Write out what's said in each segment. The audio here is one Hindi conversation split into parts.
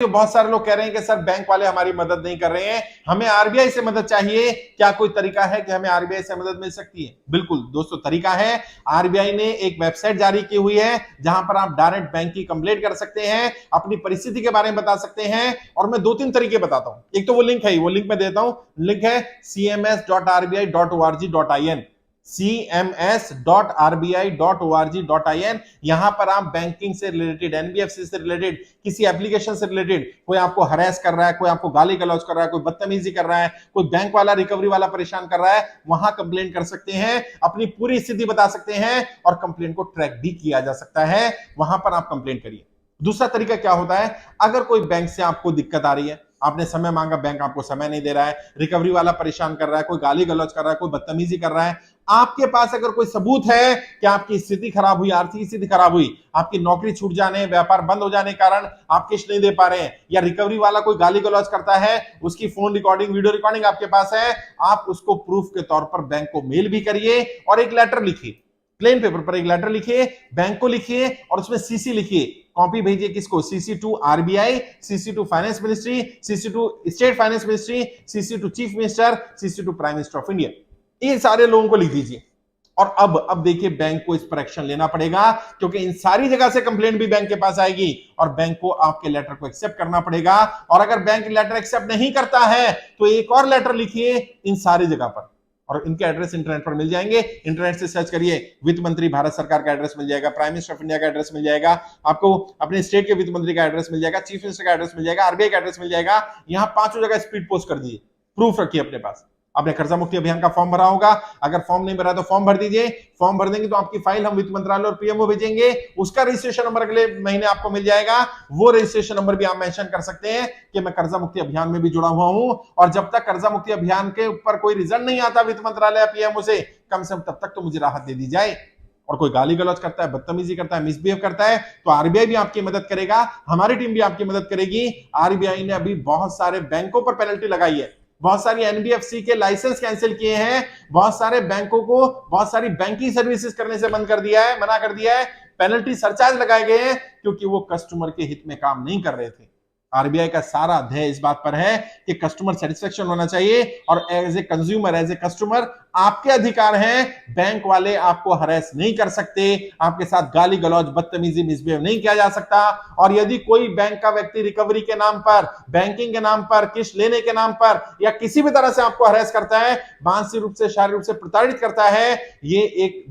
बहुत सारे लोग कह रहे हैं कि सर बैंक वाले हमारी मदद नहीं कर रहे हैं, हमें आरबीआई से मदद चाहिए, क्या कोई तरीका है कि हमें आरबीआई से मदद मिल सकती है? बिल्कुल दोस्तों, तरीका है। आरबीआई ने एक वेबसाइट जारी की हुई है जहां पर आप डायरेक्ट बैंक की कंप्लेंट कर सकते हैं, अपनी परिस्थिति के बारे में बता सकते हैं। और मैं 2-3 तरीके बताता हूं। एक तो वो लिंक है, वो लिंक मैं देता हूं। लिंक है cms.rbi.org.in, cms.rbi.org.in। यहां पर आप बैंकिंग से रिलेटेड, एनबीएफसी से रिलेटेड, किसी एप्लीकेशन से रिलेटेड, कोई आपको हरेस कर रहा है, कोई आपको गाली गलौज कर रहा है, कोई बदतमीजी कर रहा है, कोई बैंक वाला, रिकवरी वाला परेशान कर रहा है, वहां कंप्लेंट कर सकते हैं, अपनी पूरी स्थिति बता सकते हैं और कंप्लेंट को ट्रैक भी किया जा सकता है। वहां पर आप कंप्लेंट करिए। दूसरा तरीका क्या होता है, अगर कोई बैंक से आपको दिक्कत आ रही है, आपने समय मांगा, बैंक आपको समय नहीं दे रहा है, रिकवरी वाला परेशान कर रहा है, कोई गाली गलौज कर रहा है, कोई बदतमीजी कर रहा है, आपके पास अगर कोई सबूत है कि आपकी स्थिति खराब हुई, आर्थिक स्थिति खराब हुई, आपकी नौकरी छूट जाने, व्यापार बंद हो जाने के कारण आप किस्त नहीं दे पा रहे हैं, या रिकवरी वाला कोई गाली गलौज करता है, उसकी फोन रिकॉर्डिंग, वीडियो रिकॉर्डिंग आपके पास है, आप उसको प्रूफ के तौर पर बैंक को मेल भी करिए और एक लेटर लिखिए, प्लेन पेपर पर एक लेटर लिखिए, बैंक को लिखिए और उसमें सीसी लिखिए, कॉपी भेजिए किसको? CC to RBI, CC to finance ministry, CC to state finance ministry, CC to chief minister, CC to prime minister of India. ये सारे लोगों को लिख दीजिए। और अब देखिए, बैंक को इस पर एक्शन लेना पड़ेगा, क्योंकि इन सारी जगह से कंप्लेंट भी बैंक के पास आएगी और बैंक को आपके लेटर को एक्सेप्ट करना पड़ेगा। और अगर बैंक लेटर एक्सेप्ट नहीं करता है तो एक और लेटर लिखिए इन सारी जगह पर, और इनके एड्रेस इंटरनेट पर मिल जाएंगे। इंटरनेट से सर्च करिए, वित्त मंत्री भारत सरकार का एड्रेस मिल जाएगा, प्राइम मिनिस्टर ऑफ इंडिया का एड्रेस मिल जाएगा, आपको अपने स्टेट के वित्त मंत्री का एड्रेस मिल जाएगा, चीफ मिनिस्टर का एड्रेस मिल जाएगा, आरबीआई का एड्रेस मिल जाएगा। यहां 5 जगह स्पीड पोस्ट कर दीजिए, प्रूफ रखिए अपने पास। आपने कर्जा मुक्ति अभियान का फॉर्म भरा होगा, अगर फॉर्म नहीं भरा तो फॉर्म भर दीजिए। फॉर्म भर देंगे तो आपकी फाइल हम वित्त मंत्रालय और पीएमओ भेजेंगे, उसका रजिस्ट्रेशन नंबर अगले महीने आपको मिल जाएगा। वो रजिस्ट्रेशन नंबर भी आप मेंशन कर सकते हैं कि मैं कर्जा मुक्ति अभियान में भी जुड़ा हुआ हूं, और जब तक कर्जा मुक्ति अभियान के ऊपर कोई रिजल्ट नहीं आता वित्त मंत्रालय या पीएमओ से, कम से कम तब तक तो मुझे राहत दे दी जाए। और कोई गाली गलौज करता है, बदतमीजी करता है, मिसबिहेव करता है, तो आरबीआई भी आपकी मदद करेगा, हमारी टीम भी आपकी मदद करेगी। आरबीआई ने अभी बहुत सारे बैंकों पर पेनल्टी लगाई है, बहुत सारी एनबीएफसी के लाइसेंस कैंसिल किए हैं, बहुत सारे बैंकों को बहुत सारी बैंकिंग सर्विसेज करने से बंद कर दिया है, मना कर दिया है, पेनल्टी सरचार्ज लगाए गए हैं, क्योंकि वो कस्टमर के हित में काम नहीं कर रहे थे। आरबीआई का सारा अध्ययन इस बात पर है कि कस्टमर सेटिस्फेक्शन होना चाहिए, और as a consumer, as a customer, आपके अधिकार हैं। बैंक वाले आपको हरेस नहीं कर सकते, आपके साथ गाली गलौज, बदतमीजी, मिसबिहेव नहीं किया जा सकता। और यदि कोई बैंक का व्यक्ति रिकवरी के नाम पर, बैंकिंग के नाम पर, किस्त लेने के नाम पर, या किसी भी तरह से आपको हरेस करता है, मानसिक रूप से, शारीरिक रूप से प्रताड़ित करता है, ये एक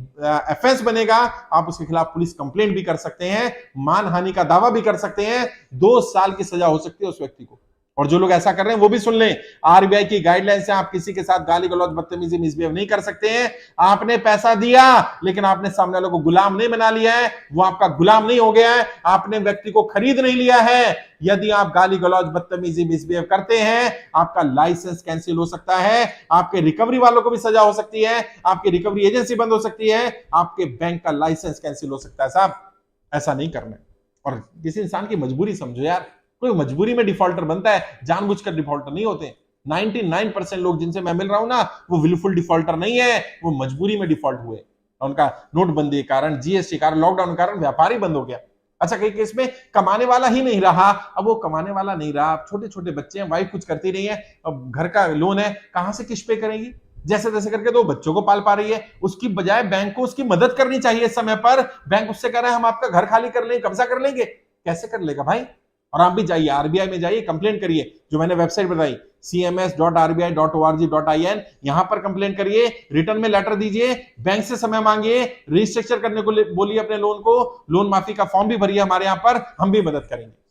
ऑफेंस बनेगा। आप उसके खिलाफ पुलिस कंप्लेंट भी कर सकते हैं, मानहानि का दावा भी कर सकते हैं, 2 साल की सजा हो सकती है उस व्यक्ति को। और जो लोग ऐसा कर रहे हैं वो भी सुन लें, आरबीआई की गाइडलाइन से आप किसी के साथ गाली गलौज, बदतमीजी, मिसबिहेव नहीं कर सकते हैं। आपने पैसा दिया, लेकिन आपने सामने वालों को गुलाम नहीं बना लिया है, वो आपका गुलाम नहीं हो गया है, आपने व्यक्ति को खरीद नहीं लिया है। यदि आप गाली गलौज, बदतमीजी, मिसबिहेव करते हैं, आपका लाइसेंस कैंसिल हो सकता है, आपके रिकवरी वालों को भी सजा हो सकती है, आपकी रिकवरी एजेंसी बंद हो सकती है, आपके बैंक का लाइसेंस कैंसिल हो सकता है। साहब, ऐसा नहीं करना। और किसी इंसान की मजबूरी समझो यार, कोई मजबूरी में डिफॉल्टर बनता है, जानबूझकर डिफॉल्टर नहीं होते। 99% लोग जिनसे मैं मिल रहा हूं ना, वो विलफुल डिफॉल्टर नहीं है, वो मजबूरी में डिफॉल्ट हुए। उनका नोटबंदी के कारण, जीएसटी कारण, लॉकडाउन के कारण व्यापार ही बंद हो गया। अच्छा, कई केस में कमाने वाला ही नहीं रहा, अब वो कमाने वाला नहीं रहा, छोटे छोटे बच्चे हैं, वाइफ कुछ करती नहीं है, अब घर का लोन है, कहां से किस्त पे करेगी? जैसे तैसे करके तो बच्चों को पाल पा रही है, उसकी बजाय बैंक को उसकी मदद करनी चाहिए। इस समय पर बैंक उससे कह रहा है हम आपका घर खाली कर लेंगे, कब्जा कर लेंगे। कैसे कर लेगा भाई? और आप भी जाइए, आरबीआई में जाइए, कंप्लेंट करिए, जो मैंने वेबसाइट बताई cms.rbi.org.in, यहां पर कंप्लेंट करिए, रिटर्न में लेटर दीजिए, बैंक से समय मांगिए, रिस्ट्रक्चर करने को बोलिए अपने लोन को, लोन माफी का फॉर्म भी भरिए, हमारे यहां पर हम भी मदद करेंगे।